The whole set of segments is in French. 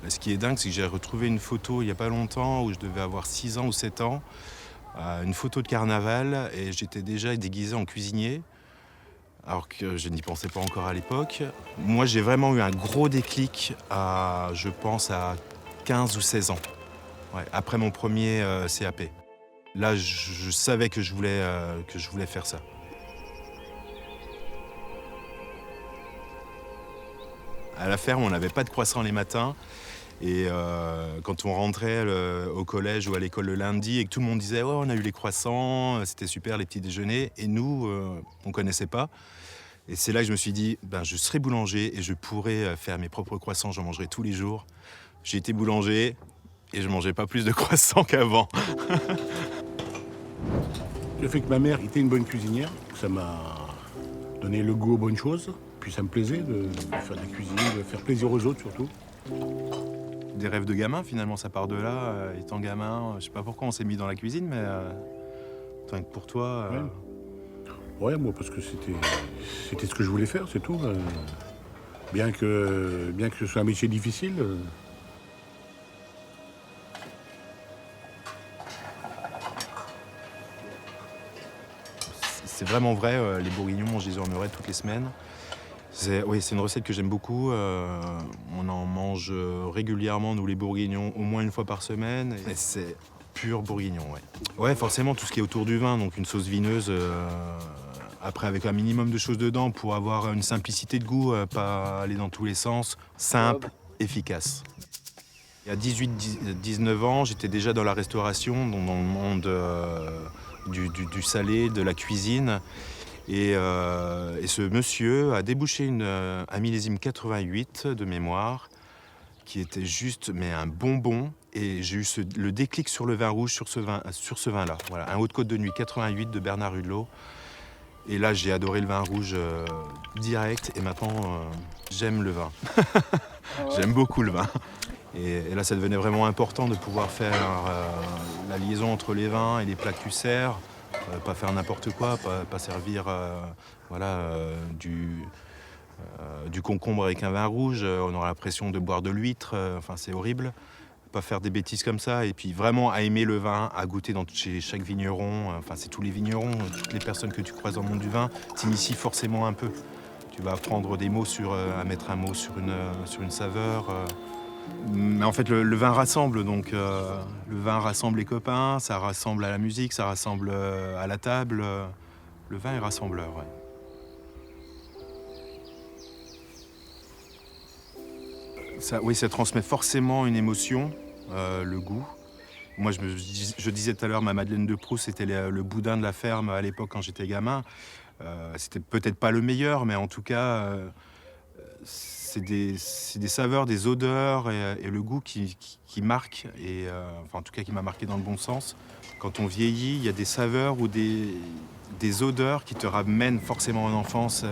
Ce qui est dingue, c'est que j'ai retrouvé une photo il n'y a pas longtemps où je devais avoir 6 ans ou 7 ans, une photo de carnaval et j'étais déjà déguisé en cuisinier, alors que je n'y pensais pas encore à l'époque. Moi, j'ai vraiment eu un gros déclic je pense, à 15 ou 16 ans, ouais, après mon premier CAP. Là, je savais que je voulais faire ça. À la ferme, on n'avait pas de croissant les matins. Et quand on rentrait au collège ou à l'école le lundi et que tout le monde disait «Oh, on a eu les croissants, c'était super les petits déjeuners» et nous, on ne connaissait pas. Et c'est là que je me suis dit «Ben, je serai boulanger et je pourrai faire mes propres croissants, j'en mangerai tous les jours». J'ai été boulanger et je ne mangeais pas plus de croissants qu'avant. Le fait que ma mère était une bonne cuisinière, ça m'a donné le goût aux bonnes choses. Puis ça me plaisait de faire de la cuisine, de faire plaisir aux autres surtout. Des rêves de gamin, finalement, ça part de là. Étant gamin, je sais pas pourquoi on s'est mis dans la cuisine, mais tant que pour toi... Ouais, moi parce que c'était ce que je voulais faire, c'est tout. Bien que ce soit un métier difficile. C'est vraiment vrai, les bourguignons, je les en aurai toutes les semaines. Oui, c'est une recette que j'aime beaucoup. On en mange régulièrement, nous les bourguignons, au moins une fois par semaine. Et c'est pur bourguignon, ouais. Ouais, forcément, tout ce qui est autour du vin, donc une sauce vineuse, après avec un minimum de choses dedans pour avoir une simplicité de goût, pas aller dans tous les sens, simple, efficace. Il y a 18-19 ans, j'étais déjà dans la restauration, dans le monde du salé, de la cuisine. Et ce monsieur a débouché un millésime 88 de mémoire, qui était juste mais un bonbon. Et j'ai eu le déclic sur le vin rouge, sur ce vin-là. Voilà, un Haute-Côte de Nuit 88 de Bernard Hulot. Et là, j'ai adoré le vin rouge direct. Et maintenant, j'aime le vin. J'aime beaucoup le vin. Et là, ça devenait vraiment important de pouvoir faire la liaison entre les vins et les plats que tu sers. Pas faire n'importe quoi, pas servir du concombre avec un vin rouge. On aura l'impression de boire de l'huître. Enfin, c'est horrible. Pas faire des bêtises comme ça. Et puis vraiment à aimer le vin, à goûter chez chaque vigneron. Enfin, c'est tous les vignerons, toutes les personnes que tu croises dans le monde du vin, t'initient forcément un peu. Tu vas apprendre des mots à mettre un mot sur une saveur. Mais en fait, le vin rassemble, donc le vin rassemble les copains, ça rassemble à la musique, ça rassemble à la table. Le vin est rassembleur, ouais. Oui, ça transmet forcément une émotion, le goût. Moi, je disais tout à l'heure, ma Madeleine de Proust, c'était le boudin de la ferme à l'époque quand j'étais gamin. C'était peut-être pas le meilleur, mais en tout cas, c'est des saveurs, des odeurs et le goût qui marquent, enfin en tout cas qui m'a marqué dans le bon sens. Quand on vieillit, il y a des saveurs ou des odeurs qui te ramènent forcément en enfance,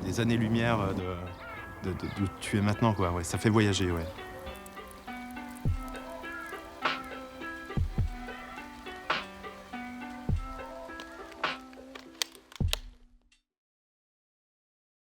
des années-lumière d'où tu es maintenant, quoi. Ouais, ça fait voyager, ouais.